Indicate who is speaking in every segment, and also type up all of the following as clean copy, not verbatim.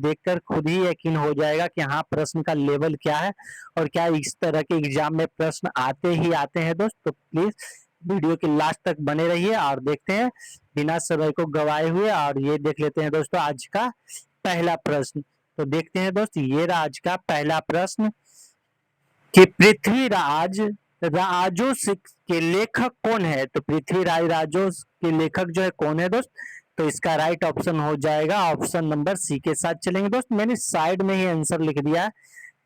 Speaker 1: देखकर खुद ही यकीन हो जाएगा कि हाँ प्रश्न का लेवल क्या है और क्या इस तरह के एग्जाम में प्रश्न आते ही आते हैं दोस्त। तो प्लीज वीडियो के लास्ट तक बने रहिए और देखते हैं बिना समय को गवाए हुए। और ये देख लेते हैं दोस्तों आज का पहला प्रश्न। तो देखते हैं दोस्त, ये रहा आज का पहला प्रश्न कि पृथ्वीराज राजो के लेखक कौन है। तो पृथ्वीराज राजो के लेखक जो है कौन है दोस्त। तो इसका राइट ऑप्शन हो जाएगा ऑप्शन नंबर सी के साथ चलेंगे दोस्त। मैंने साइड में ही आंसर लिख दिया है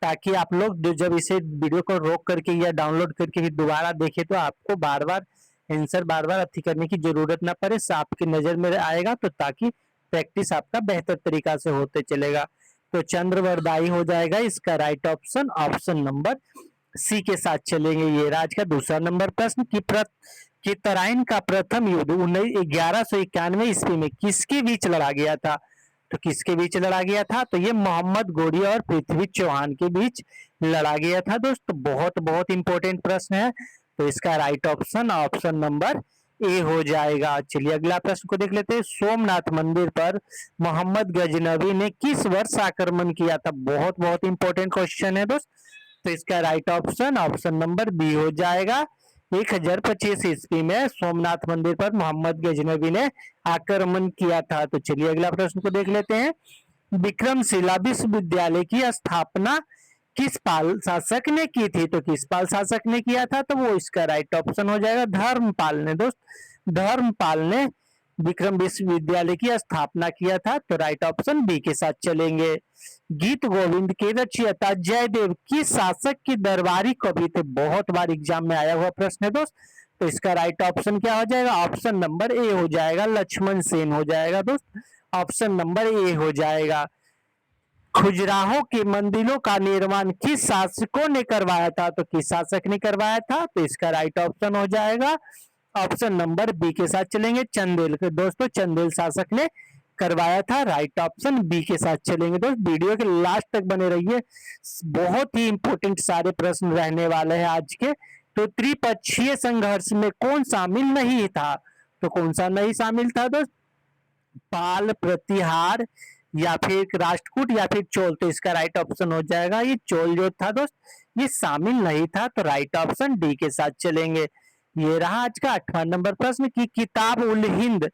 Speaker 1: ताकि आप लोग जब इसे वीडियो को रोक करके या डाउनलोड करके भी दोबारा देखे तो आपको बार बार आंसर बार बार अथी करने की जरूरत ना पड़े, आपकी नजर में आएगा तो ताकि प्रैक्टिस आपका बेहतर तरीका से होते चलेगा। तो चंद्रवरदाई हो जाएगा इसका right option, option number C के साथ चलेंगे। ये आज का दूसरा नंबर प्रश्न कि तराइन का प्रथम युद्ध 1191 ईस्वी में किसके बीच लड़ा गया था। तो किसके बीच लड़ा गया था। तो ये मोहम्मद गोरी और पृथ्वी चौहान के बीच लड़ा गया था दोस्तों। बहुत बहुत इंपॉर्टेंट प्रश्न है। तो इसका right option option number A हो जाएगा। चलिए अगला प्रश्न को देख लेते हैं। सोमनाथ मंदिर पर मोहम्मद गजनवी ने किस वर्ष आक्रमण किया था। बहुत बहुत इंपॉर्टेंट क्वेश्चन है दोस्त। तो इसका right option option number B हो जाएगा। 1025 ईस्वी में सोमनाथ मंदिर पर मोहम्मद गजनवी ने आक्रमण किया था। तो चलिए अगला प्रश्न को देख लेते हैं। विक्रमशिला विश्वविद्यालय की स्थापना किस पाल शासक ने की थी। तो किस पाल शासक ने किया था। तो वो इसका राइट ऑप्शन हो जाएगा धर्मपाल ने दोस्त। धर्मपाल ने विक्रम विश्वविद्यालय की स्थापना किया था। तो राइट ऑप्शन बी के साथ चलेंगे। गीत गोविंद के रचयिता जयदेव किस शासक की दरबारी कवि थे। बहुत बार एग्जाम में आया हुआ प्रश्न है दोस्त। तो इसका राइट ऑप्शन क्या हो जाएगा। ऑप्शन नंबर ए हो जाएगा, लक्ष्मण सेन हो जाएगा दोस्त। ऑप्शन नंबर ए हो जाएगा। खजुराहो के मंदिरों का निर्माण किस शासकों ने करवाया था। तो किस शासक ने करवाया था। तो इसका राइट ऑप्शन हो जाएगा ऑप्शन नंबर बी के साथ चलेंगे। चंदेल के दोस्तों, चंदेल शासक ने करवाया था। राइट ऑप्शन बी के साथ चलेंगे दोस्त। वीडियो के लास्ट तक बने रहिए, बहुत ही इंपॉर्टेंट सारे प्रश्न रहने वाले हैं आज के। तो त्रिपक्षीय संघर्ष में कौन शामिल नहीं था। तो कौन सा नहीं शामिल था दोस्त। पाल, प्रतिहार या फिर राष्ट्रकूट या फिर चोल। तो इसका राइट ऑप्शन हो जाएगा ये चोल जो था दोस्त, ये शामिल नहीं था। तो राइट ऑप्शन डी के साथ चलेंगे। ये रहा आज का 8वां नंबर प्रश्न कि किताब उल हिंद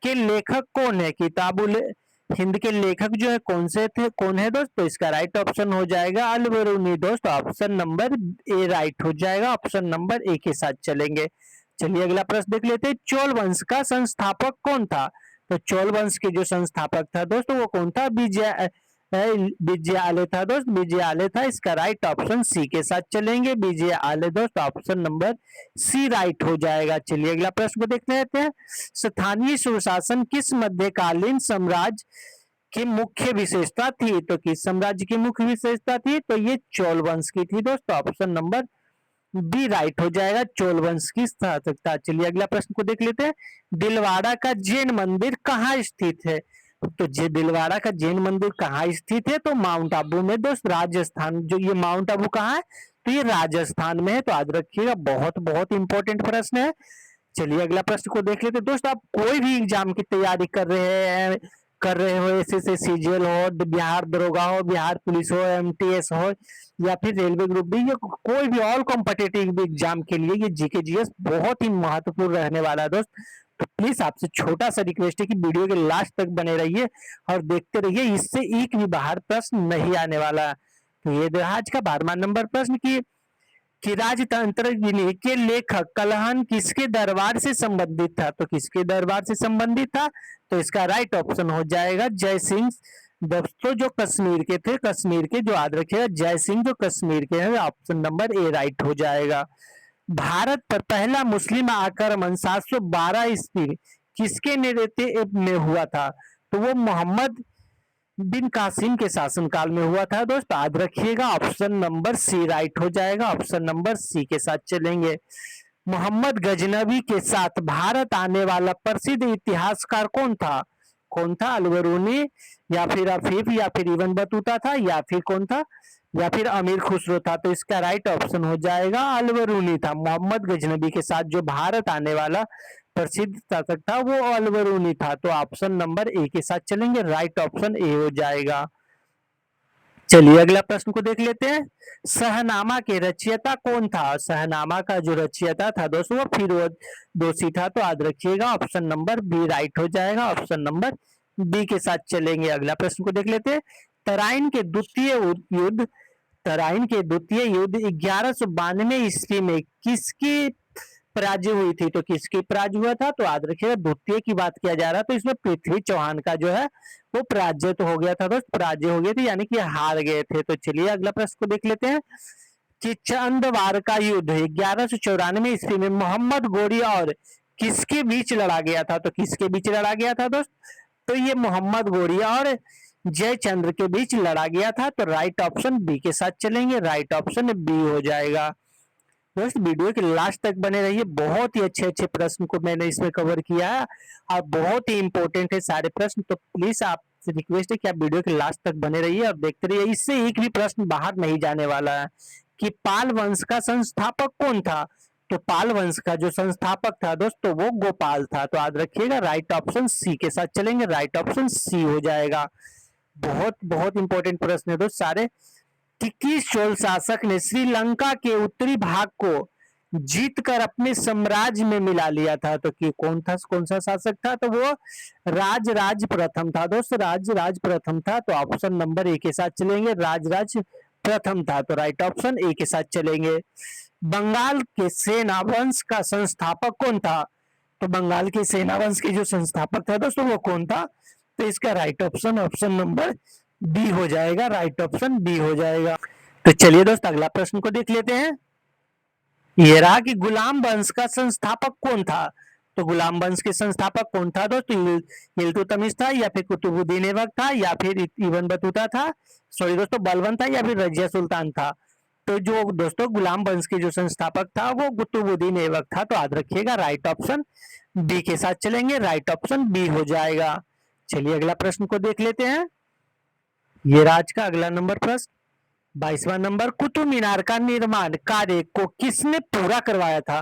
Speaker 1: के लेखक कौन है। किताब उल हिंद के लेखक जो है कौन से थे, कौन है दोस्त। तो इसका राइट ऑप्शन हो जाएगा अल बरूनी दोस्त। ऑप्शन नंबर ए राइट हो जाएगा। ऑप्शन नंबर ए के साथ चलेंगे। चलिए अगला प्रश्न देख लेते हैं। चोल वंश का संस्थापक कौन था। तो चोल वंश के जो संस्थापक था दोस्तों वो कौन था। विजयालय था दोस्त, विजयालय था। इसका राइट ऑप्शन सी के साथ चलेंगे। विजयालय दोस्त, ऑप्शन नंबर सी राइट हो जाएगा। चलिए अगला प्रश्न को देखते रहते हैं। स्थानीय सुशासन किस मध्यकालीन साम्राज्य की मुख्य विशेषता थी। तो किस साम्राज्य की मुख्य विशेषता थी। तो ये चोल वंश की थी दोस्तों। ऑप्शन नंबर बी राइट हो जाएगा, चोल वंश की स्थापकता। चलिए अगला प्रश्न को देख लेते हैं। दिलवाड़ा का जैन मंदिर कहाँ स्थित है। तो दिलवाड़ा का जैन मंदिर कहाँ स्थित है। तो माउंट आबू में दोस्त, राजस्थान। जो ये माउंट आबू कहाँ है। तो ये राजस्थान में है। तो याद रखिएगा, बहुत बहुत इंपॉर्टेंट प्रश्न है। चलिए अगला प्रश्न को देख लेते हैं। दोस्त आप कोई भी एग्जाम की तैयारी कर रहे हो, एसएससी सीजीएल हो, बिहार दरोगा हो, बिहार पुलिस हो, एमटीएस हो या फिर रेलवे ग्रुप डी, ये कोई भी ऑल कॉम्पिटिटिव एग्जाम के लिए ये जीके जीएस बहुत ही महत्वपूर्ण रहने वाला है दोस्त। तो प्लीज आपसे छोटा सा रिक्वेस्ट है कि वीडियो के लास्ट तक बने रहिए और देखते रहिए, इससे एक भी बाहर प्रश्न नहीं आने वाला। तो ये आज का 12वां नंबर प्रश्न कि राजतंत्र के लेखक कलहन किसके दरबार से संबंधित था। तो किसके दरबार से संबंधित था। तो इसका राइट ऑप्शन हो जाएगा जय सिंह दोस्तों, जो कश्मीर के थे। कश्मीर के जो याद रखिएगा, जय सिंह जो कश्मीर के हैं। ऑप्शन नंबर ए राइट हो जाएगा। भारत पर पहला मुस्लिम आक्रमण 712 ईस्वी किसके नेतृत्व में हुआ था। तो वो मोहम्मद बिन कासिम के शासनकाल में हुआ था दोस्त। याद रखिएगा, ऑप्शन नंबर सी राइट हो जाएगा। ऑप्शन नंबर सी के साथ चलेंगे। मोहम्मद गजनवी के साथ भारत आने वाला प्रसिद्ध इतिहासकार कौन था। कौन था। अलबरूनी या फिर अफीफ या फिर इब्न बतूता था या फिर कौन था, या फिर अमीर खुसरो था। तो इसका राइट ऑप्शन हो जाएगा अलबरूनी था। मोहम्मद गजनवी के साथ जो भारत आने वाला प्रसिद्ध शासक था वो अलबरूनी था। तो ऑप्शन नंबर ए के साथ चलेंगे, राइट ऑप्शन ए हो जाएगा। चलिए अगला प्रश्न को देख लेते हैं। शहनामा के रचयिता कौन था? शहनामा का जो रचयिता था दोस्तों वो फिरोज दोषी था। तो याद रखिएगा ऑप्शन नंबर बी राइट हो जाएगा, ऑप्शन नंबर बी के साथ चलेंगे। अगला प्रश्न को देख लेते हैं। तराइन के द्वितीय युद्ध तराइन के द्वितीय युद्ध 1192 ईस्वी में किसकी पराजय हुई थी? तो किसकी पराजय हुआ था? तो याद रखिएगा द्वितीय की बात किया जा रहा है, तो इसमें पृथ्वी चौहान का जो है वो पराजय तो हो गया था दोस्त, पराजय हो गई थी यानी कि हार गए थे। तो चलिए अगला प्रश्न को देख लेते हैं कि चंदवार का युद्ध 1194 ईस्वी में मोहम्मद गोरी और किसके बीच लड़ा गया था? तो किसके बीच लड़ा गया था दोस्त? तो ये मोहम्मद गोरी और जयचंद्र के बीच लड़ा गया था। तो राइट ऑप्शन बी के साथ चलेंगे, राइट ऑप्शन बी हो जाएगा। दोस्त वीडियो के लास्ट तक बने रहिए, बहुत ही अच्छे अच्छे प्रश्न को मैंने इसमें कवर किया है और बहुत ही इंपॉर्टेंट है सारे प्रश्न। तो प्लीज आपसे रिक्वेस्ट है कि आप वीडियो के लास्ट तक बने रहिए और देखते रहिए, इससे एक भी प्रश्न बाहर नहीं जाने वाला है। कि पाल वंश का संस्थापक कौन था? तो पाल वंश का जो संस्थापक था दोस्तों वो गोपाल था। तो याद रखिएगा राइट ऑप्शन सी के साथ चलेंगे, राइट ऑप्शन सी हो जाएगा। बहुत बहुत इंपॉर्टेंट प्रश्न है दोस्त सारे। कि किस चोल शासक ने श्रीलंका के उत्तरी भाग को जीतकर अपने साम्राज्य में मिला लिया था? तो कि कौन सा शासक था? तो वो राजराज प्रथम था दोस्त, राजराज प्रथम था। तो ऑप्शन नंबर ए के साथ चलेंगे, राजराज प्रथम था। तो राइट ऑप्शन ए के साथ चलेंगे। बंगाल के सेना वंश का संस्थापक कौन था? तो बंगाल के सेना वंश के जो संस्थापक था दोस्तों वो कौन था? तो इसका right option option number B हो जाएगा, राइट ऑप्शन बी हो जाएगा। तो चलिए दोस्त अगला प्रश्न को देख लेते हैं। ये रहा कि गुलाम वंश का संस्थापक कौन था? तो गुलाम वंश के संस्थापक कौन था दोस्तों? इल्तुतमिश था या फिर कुतुबुद्दीन ऐबक था या फिर इब्न बतूता था, सॉरी दोस्तों बलबन था या फिर रजिया सुल्तान था? तो जो दोस्तों गुलाम वंश के जो संस्थापक था वो कुतुबुद्दीन ऐबक था। तो याद रखिएगा राइट ऑप्शन बी के साथ चलेंगे, राइट ऑप्शन बी हो जाएगा। चलिए अगला प्रश्न को देख लेते हैं। ये राज का अगला नंबर प्रश्न 22वां नंबर। कुतुब मीनार का निर्माण कार्य को किसने पूरा करवाया था?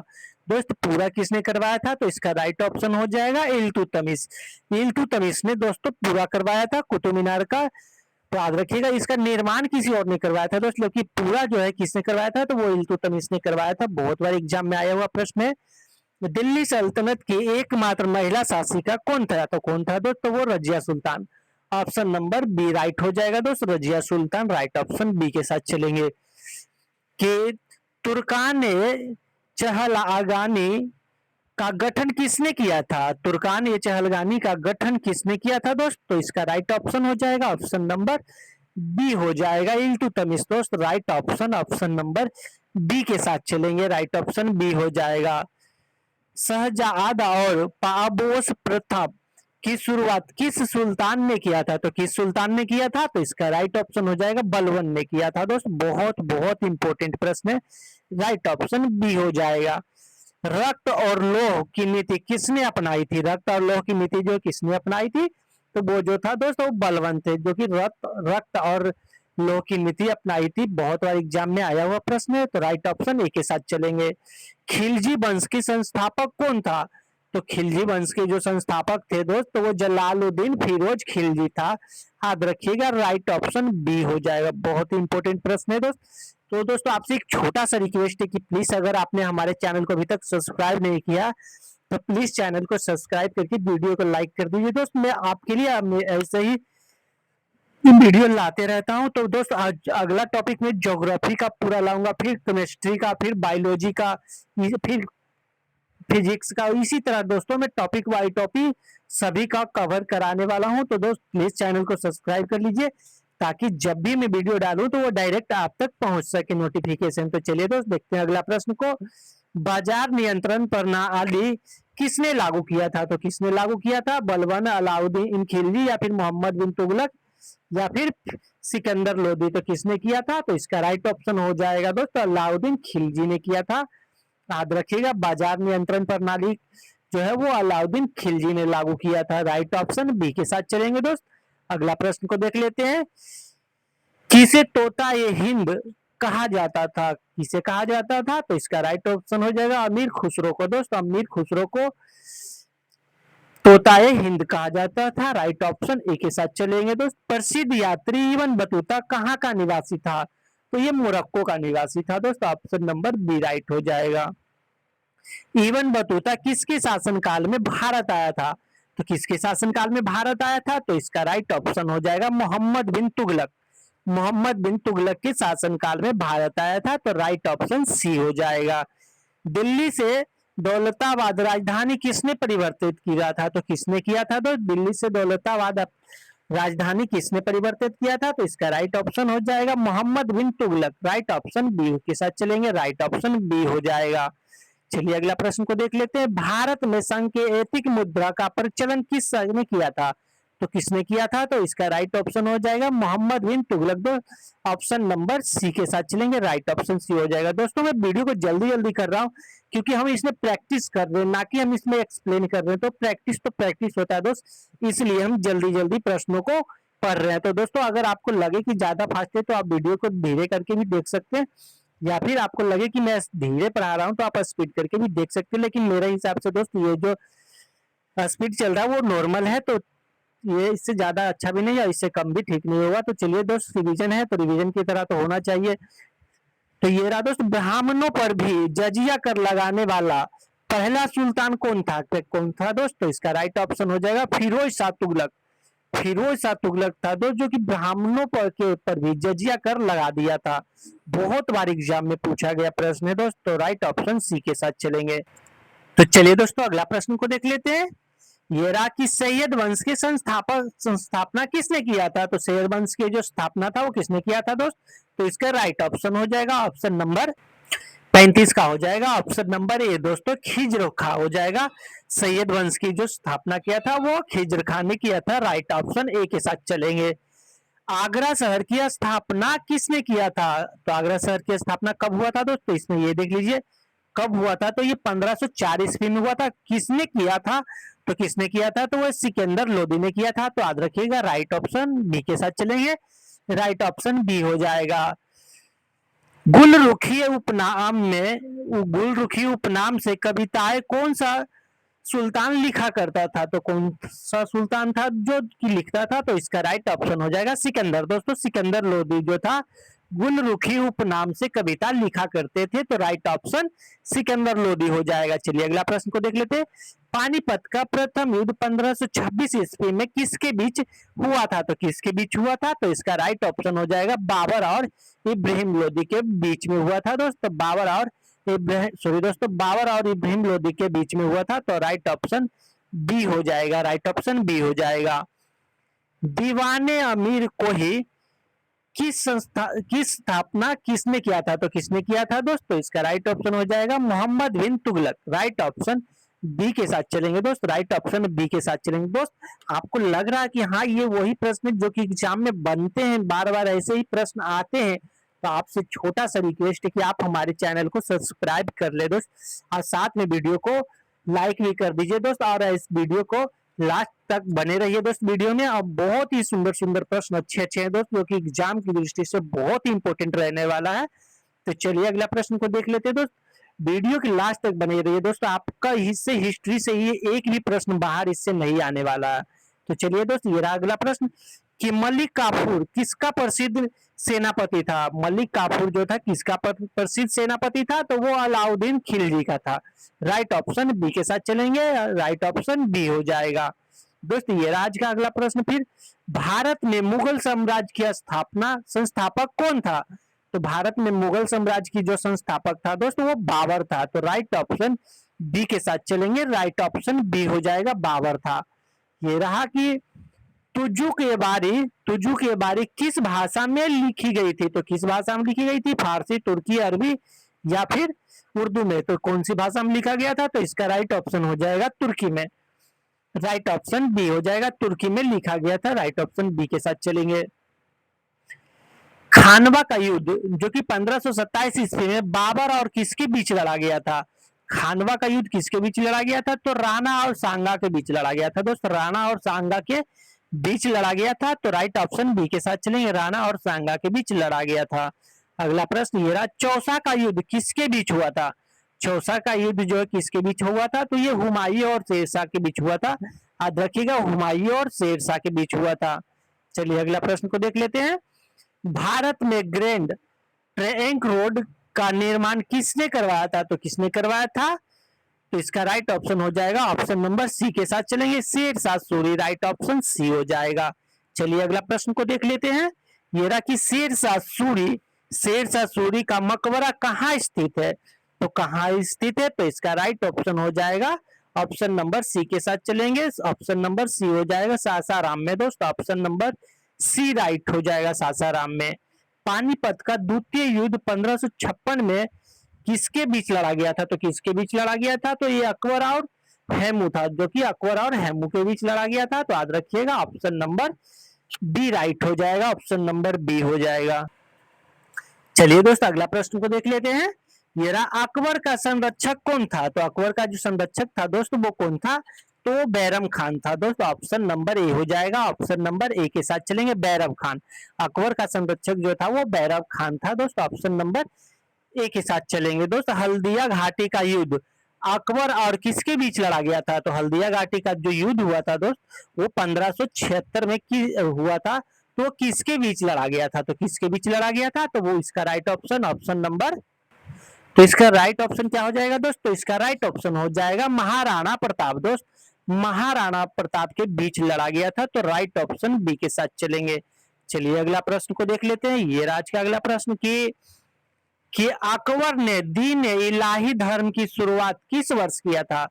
Speaker 1: दोस्त पूरा किसने करवाया था? तो इसका राइट ऑप्शन हो जाएगा इल्तुतमिश। इल्तुतमिश ने दोस्तों पूरा करवाया था कुतुब मीनार का। तो याद रखिएगा इसका निर्माण किसी और ने करवाया था दोस्त, लेकिन पूरा जो है किसने करवाया था? तो वो इल्तुतमिश ने करवाया था। बहुत बार एग्जाम में आया हुआ प्रश्न है। दिल्ली सल्तनत की एकमात्र महिला शासिका कौन था? तो कौन था दोस्त? तो वो Razia Sultan. Option number B right हो जाएगा दोस्त, Razia Sultan, right option B के साथ चलेंगे। कि तुर्कान चहलगानी का गठन किसने किया था? तुर्कान ये चहलगानी का गठन किसने किया था दोस्त? तो इसका राइट ऑप्शन हो जाएगा ऑप्शन नंबर बी हो जाएगा, इल्तुतमिश दोस्त, right option option number B के साथ चलेंगे, राइट ऑप्शन बी हो जाएगा। शहजादा और पाबोस प्रथा की शुरुआत किस सुल्तान ने किया था? तो किस सुल्तान ने किया था? तो इसका राइट ऑप्शन हो जाएगा बलबन ने किया था दोस्त। बहुत बहुत इंपॉर्टेंट प्रश्न है, राइट ऑप्शन बी हो जाएगा। रक्त और लौह की नीति किसने अपनाई थी? रक्त और लौह की नीति जो किसने अपनाई थी? तो वो जो था दोस्तों वो बलबन थे, जो कि रक्त और लौह की नीति अपनाई थी। बहुत बार एग्जाम में आया हुआ प्रश्न है। तो राइट ऑप्शन ए के साथ चलेंगे। खिलजी वंश के संस्थापक कौन था? तो खिलजी वंश के जो संस्थापक थे दोस्त तो वो जलालुद्दीन फिरोज खिलजी था। याद रखिएगा राइट ऑप्शन बी हो जाएगा। बहुत ही इंपॉर्टेंट प्रश्न है दोस्त। तो दोस्तों आपसे एक छोटा सा रिक्वेस्ट है कि प्लीज अगर आपने हमारे चैनल को अभी तक सब्सक्राइब नहीं किया तो प्लीज चैनल को सब्सक्राइब करके वीडियो को लाइक कर दीजिए दोस्त। मैं आपके लिए ऐसे ही वीडियो लाते रहता हूं। तो दोस्त आज अगला टॉपिक में ज्योग्राफी का पूरा लाऊंगा, फिर केमिस्ट्री का, फिर बायोलॉजी का, फिर फिजिक्स का। इसी तरह दोस्तों मैं टॉपिक बाय टॉपिक सभी का कवर कराने वाला हूं। तो दोस्त प्लीज चैनल को सब्सक्राइब कर लीजिए ताकि जब भी मैं वीडियो डालूं तो वो डायरेक्ट आप तक पहुंच सके नोटिफिकेशन। तो चलिए दोस्त देखते हैं अगला प्रश्न को। बाजार नियंत्रण प्रणाली किसने लागू किया था? तो किसने लागू किया था? बलबन, अलाउद्दीन खिलजी या फिर मोहम्मद बिन तुगलक या फिर सिकंदर लोदी? तो किसने किया था? तो इसका राइट ऑप्शन हो जाएगा दोस्तों अलाउद्दीन खिलजी ने किया था। याद रखिएगा बाजार नियंत्रण प्रणाली जो है वो अलाउद्दीन खिलजी ने लागू किया था। राइट ऑप्शन बी के साथ चलेंगे दोस्त। अगला प्रश्न को देख लेते हैं। किसे तोता ये हिंद कहा जाता था? किसे कहा जाता था? तो इसका राइट ऑप्शन हो जाएगा अमीर खुसरो को। दोस्तों अमीर खुसरो को तोताए हिंद कहा जाता था। राइट ऑप्शन ए के साथ चलेंगे दोस्त। प्रसिद्ध यात्री इब्न बतूता कहाँ का निवासी था? तो ये मोरक्को का निवासी था दोस्त। ऑप्शन नंबर बी राइट हो जाएगा। इब्न बतूता किसके शासनकाल में भारत आया था? तो किसके शासनकाल में भारत आया था? तो इसका राइट ऑप्शन हो जाएगा मोहम्मद बिन तुगलक। मोहम्मद बिन तुगलक के शासनकाल में भारत आया था। तो राइट ऑप्शन सी हो जाएगा। दिल्ली से दौलताबाद राजधानी किसने परिवर्तित किया था? तो किसने किया था? तो दिल्ली से दौलताबाद राजधानी किसने परिवर्तित किया था? तो इसका राइट ऑप्शन हो जाएगा मोहम्मद बिन तुगलक। राइट ऑप्शन बी के साथ चलेंगे। राइट ऑप्शन बी हो जाएगा। चलिए अगला प्रश्न को देख लेते हैं। भारत में सांकेतिक मुद्रा का प्रचलन किस संघ ने किया था? तो किसने किया था? तो इसका राइट ऑप्शन हो जाएगा मोहम्मद बिन तुगलक। दो ऑप्शन नंबर सी के साथ चलेंगे। राइट ऑप्शन सी हो जाएगा। दोस्तों मैं वीडियो को जल्दी जल्दी कर रहा हूँ क्योंकि हम इसमें प्रैक्टिस कर रहे हैं, ना कि हम इसमें एक्सप्लेन कर रहे हैं। तो प्रैक्टिस होता है दोस्त, इसलिए हम जल्दी जल्दी प्रश्नों को पढ़ रहे हैं। तो दोस्तों अगर आपको लगे कि ज्यादा फास्ट है तो आप वीडियो को धीरे करके भी देख सकते हैं, या फिर आपको लगे कि मैं धीरे पढ़ा रहा हूँ तो आप स्पीड करके भी देख सकते हो। लेकिन मेरे हिसाब से दोस्त ये जो स्पीड चल रहा है वो नॉर्मल है, तो ये इससे ज्यादा अच्छा भी नहीं है, इससे कम भी ठीक नहीं होगा। तो चलिए दोस्त रिवीजन है तो रिवीजन की तरह तो होना चाहिए। तो ये रहा दोस्त, ब्राह्मणों पर भी जजिया कर लगाने वाला पहला सुल्तान कौन था? कौन था दोस्त? तो इसका राइट ऑप्शन हो जाएगा फिरोज शाह तुगलक। फिरोज शाह तुगलक था दोस्त, जो कि ब्राह्मणों पर के ऊपर भी जजिया कर लगा दिया था। बहुत बार एग्जाम में पूछा गया प्रश्न है दोस्त। तो राइट ऑप्शन सी के साथ चलेंगे। तो चलिए दोस्तों अगला प्रश्न को देख लेते हैं। ये रहा कि सैयद वंश के संस्थापना किसने किया था? तो सैयद वंश की जो स्थापना था वो किसने किया था दोस्त? तो इसका राइट ऑप्शन हो जाएगा ऑप्शन नंबर 35 का हो जाएगा। ऑप्शन नंबर ए दोस्तों खिज्र खा हो जाएगा। सैयद वंश की जो स्थापना किया था वो खिज्र खान ने किया था। राइट ऑप्शन ए के साथ चलेंगे। आगरा शहर की स्थापना किसने किया था? तो आगरा शहर की स्थापना कब हुआ था दोस्तों? इसमें ये देख लीजिए कब हुआ था। तो ये 1504 ईस्वी में हुआ था। किसने किया था? तो किसने किया था? तो वो सिकंदर लोदी ने किया था। तो याद रखिएगा राइट ऑप्शन बी के साथ चलेंगे। राइट ऑप्शन बी हो जाएगा। गुलरुखी उपनाम से कविताएं कौन सा सुल्तान लिखा करता था? तो कौन सा सुल्तान था जो कि लिखता था? तो इसका राइट ऑप्शन हो जाएगा सिकंदर। दोस्तों सिकंदर लोदी जो था गुलरुखी उपनाम से कविता लिखा करते थे। तो राइट ऑप्शन सिकंदर लोदी हो जाएगा। चलिए अगला प्रश्न को देख लेते हैं। पानीपत का प्रथम युद्ध 1526 ईस्वी में किसके बीच हुआ था? तो किसके बीच हुआ था? तो इसका राइट ऑप्शन हो जाएगा बाबर और इब्राहिम लोदी के बीच में हुआ था दोस्तों। बाबर और इब्राहिम लोदी के बीच में हुआ था। तो राइट ऑप्शन बी हो जाएगा। राइट ऑप्शन बी हो जाएगा। दीवाने अमीर को ही की स्थापना किसने किया था? तो किसने किया था दोस्तों? इसका राइट ऑप्शन हो जाएगा मोहम्मद बिन तुगलक। राइट ऑप्शन बी के साथ चलेंगे दोस्त। राइट ऑप्शन बी के साथ चलेंगे दोस्त। आपको लग रहा है कि हाँ ये वही प्रश्न जो कि एग्जाम में बनते हैं, बार बार ऐसे ही प्रश्न आते हैं, तो आपसे छोटा सा रिक्वेस्ट है कि आप हमारे चैनल को सब्सक्राइब कर ले दोस्त, और साथ में वीडियो को लाइक भी कर दीजिए दोस्त, और इस वीडियो को लास्ट तक बने रहिए दोस्त। वीडियो में अब बहुत ही सुंदर सुंदर प्रश्न अच्छे अच्छे हैं दोस्त, जो कि एग्जाम की दृष्टि से बहुत ही इंपॉर्टेंट रहने वाला है। तो चलिए अगला प्रश्न को देख लेते हैं दोस्त। वीडियो के लास्ट तक बने रहिए दोस्तों। आपका इससे हिस्ट्री से ही एक भी प्रश्न बाहर इससे नहीं आने वाला है। तो चलिए दोस्त ये रहा अगला प्रश्न कि मलिक काफूर किसका प्रसिद्ध सेनापति था? मलिक काफूर जो था किसका प्रसिद्ध सेनापति था? तो वो अलाउद्दीन खिलजी का था। राइट ऑप्शन बी के साथ चलेंगे। राइट ऑप्शन बी हो जाएगा दोस्त। ये राज का अगला प्रश्न फिर, भारत में मुगल साम्राज्य की संस्थापक कौन था? तो भारत में मुगल साम्राज्य की जो संस्थापक था दोस्तों वो बाबर था। तो राइट ऑप्शन बी के साथ चलेंगे। राइट ऑप्शन बी हो जाएगा, बाबर था। ये रहा कि तुजू के बारी किस भाषा में लिखी गई थी? तो किस भाषा में लिखी गई थी? फारसी, तुर्की, अरबी या फिर उर्दू में? तो कौन सी भाषा में लिखा गया था? तो इसका राइट ऑप्शन हो जाएगा तुर्की में। राइट ऑप्शन बी हो जाएगा, तुर्की में लिखा गया था। राइट ऑप्शन बी के साथ चलेंगे। खानवा का युद्ध जो कि 1527 ईस्वी में बाबर और किसके बीच लड़ा गया था? खानवा का युद्ध किसके बीच लड़ा गया था? तो राणा और सांगा के बीच लड़ा गया था दोस्त। राणा और सांगा के बीच लड़ा गया था। तो राइट ऑप्शन बी के साथ चलेंगे, राणा और सांगा के बीच लड़ा गया था। अगला प्रश्न ये रहा, चौसा का युद्ध किसके बीच हुआ था? चौसा का युद्ध जो है किसके बीच हुआ था? तो ये हुमायूं और शेरशाह के बीच हुआ था। याद रखिएगा, हुमायूं और शेरशाह के बीच हुआ था। चलिए अगला प्रश्न को देख लेते हैं। भारत में ग्रैंड ट्रंक रोड का निर्माण किसने करवाया था? तो किसने करवाया था? तो इसका राइट ऑप्शन हो जाएगा ऑप्शन नंबर सी के साथ चलेंगे, Sher Shah Suri. Right option C हो जाएगा। चलिए अगला प्रश्न को देख लेते हैं। ये रहा कि शेरशाह सूरी का मकबरा कहाँ स्थित है? तो कहाँ स्थित है? तो इसका राइट ऑप्शन हो जाएगा ऑप्शन नंबर सी के साथ चलेंगे। ऑप्शन नंबर सी हो जाएगा सासाराम में। दोस्त ऑप्शन नंबर सी राइट हो जाएगा, सासाराम में। पानीपत का द्वितीय युद्ध 1556 में किसके बीच लड़ा गया था? तो किसके बीच लड़ा गया था? तो ये अकबर और हेमू था, जो कि अकबर और हेमू के बीच लड़ा गया था। तो याद रखिएगा ऑप्शन नंबर बी राइट हो जाएगा, ऑप्शन नंबर बी हो जाएगा। चलिए दोस्त अगला प्रश्न को देख लेते हैं। ये रहा, अकबर का संरक्षक कौन था? तो अकबर का जो संरक्षक था दोस्तों वो कौन था? तो बैरम खान था। दोस्तों ऑप्शन नंबर ए हो जाएगा, ऑप्शन नंबर ए के साथ चलेंगे, बैरम खान। अकबर का संरक्षक जो था वो बैरम खान था। दोस्तों ऑप्शन नंबर ए के साथ चलेंगे। दोस्तों हल्दिया घाटी का युद्ध अकबर और किसके बीच लड़ा गया था? तो हल्दिया घाटी का जो युद्ध हुआ था दोस्त वो 1576 में हुआ था। तो किसके बीच लड़ा गया था? तो किसके बीच लड़ा गया था? तो वो इसका राइट ऑप्शन ऑप्शन नंबर, तो इसका राइट ऑप्शन क्या हो जाएगा दोस्त? तो इसका राइट ऑप्शन हो जाएगा महाराणा प्रताप। दोस्त महाराणा प्रताप के बीच लड़ा गया था। तो राइट ऑप्शन बी के साथ चलेंगे। चलिए अगला प्रश्न को देख लेते हैं। ये राज का अगला प्रश्न कि अकबर ने दीन इलाही धर्म की शुरुआत किस वर्ष किया था?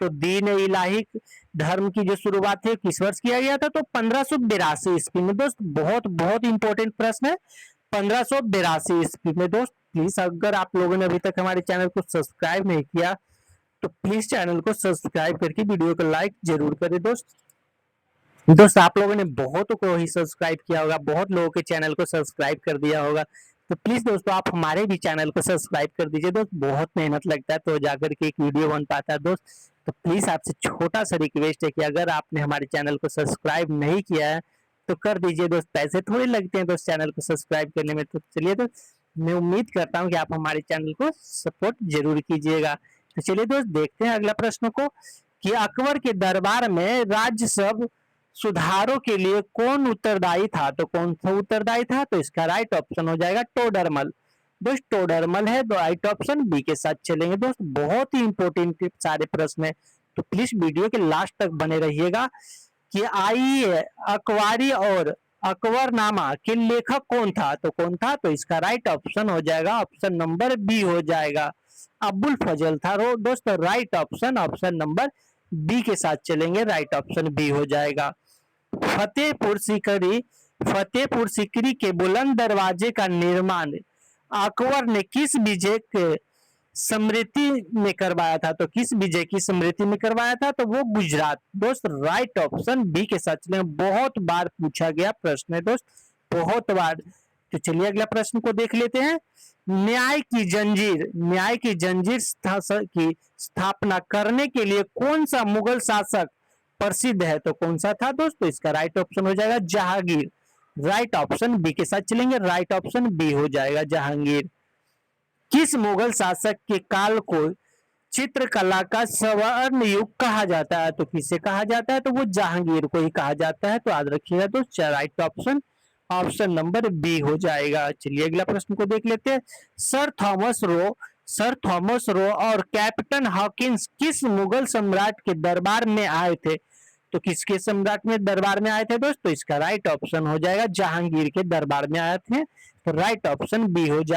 Speaker 1: तो दीन इलाही धर्म की जो शुरुआत है किस वर्ष किया गया था? तो 1582 ईस्वी में। दोस्त बहुत बहुत इंपॉर्टेंट प्रश्न है, 1582 ईस्वी में। दोस्त प्लीज अगर आप लोगों ने अभी तक हमारे चैनल को सब्सक्राइब नहीं किया तो प्लीज चैनल को सब्सक्राइब करके वीडियो को लाइक जरूर करें। दोस्त आप लोगों ने बहुत को ही सब्सक्राइब किया होगा, बहुत लोगों के चैनल को सब्सक्राइब कर दिया होगा। तो प्लीज दोस्तों आप हमारे भी चैनल को सब्सक्राइब कर दीजिए। दोस्त बहुत मेहनत लगता है तो जाकर के एक वीडियो बन पाता है। दोस्त तो प्लीज आपसे छोटा सा रिक्वेस्ट है कि अगर आपने हमारे चैनल को सब्सक्राइब नहीं किया है तो कर दीजिए। दोस्त पैसे थोड़े लगते हैं दोस्त चैनल को सब्सक्राइब करने में। तो चलिए दोस्त मैं उम्मीद करता हूँ कि आप हमारे चैनल को सपोर्ट जरूर कीजिएगा। तो चलिए दोस्त देखते हैं अगला प्रश्न को कि अकबर के दरबार में राज्य सब सुधारों के लिए कौन उत्तरदायी था? तो कौन सा उत्तरदायी था? तो इसका राइट ऑप्शन हो जाएगा टोडरमल। दोस्त टोडरमल है, तो राइट ऑप्शन बी के साथ चलेंगे। दोस्त बहुत ही इंपॉर्टेंट सारे प्रश्न है, तो प्लीज वीडियो के लास्ट तक बने रहिएगा। कि आइए अकवारी और अकबरनामा के लेखक कौन था? तो कौन था? तो इसका राइट ऑप्शन हो जाएगा ऑप्शन नंबर बी हो जाएगा, अबुल फजल था। दोस्त right option option number B के साथ चलेंगे, राइट ऑप्शन बी हो जाएगा। फतेहपुर सीकरी के बुलंद दरवाजे का निर्माण अकबर ने किस विजय के स्मृति में करवाया था? तो किस विजय की स्मृति में करवाया था? तो वो गुजरात। दोस्त राइट ऑप्शन बी के साथ चलेंगे, बहुत बार पूछा गया प्रश्न है दोस्त, बहुत बार। तो चलिए अगला प्रश्न को देख लेते हैं। न्याय की जंजीर की स्थापना करने के लिए कौन सा मुगल शासक प्रसिद्ध है? तो कौन सा था दोस्तों? इसका राइट ऑप्शन हो जाएगा जहांगीर। राइट ऑप्शन बी के साथ चलेंगे, राइट ऑप्शन बी हो जाएगा जहांगीर। किस मुगल शासक के काल को चित्रकला का स्वर्ण युग कहा जाता है? तो किसे कहा जाता है? तो वो जहांगीर को ही कहा जाता है। तो याद रखिएगा दोस्तों right option option number B हो जाएगा। चलिए अगला प्रश्न को देख लेते हैं। सर थॉमस रो और कैप्टन हॉकिंस किस मुगल सम्राट के दरबार में आए थे? तो किसके सम्राट में दरबार में आए थे दोस्तों? इसका राइट ऑप्शन हो जाएगा जहांगीर के दरबार में आए थे। तो राइट ऑप्शन बी हो जाएगा।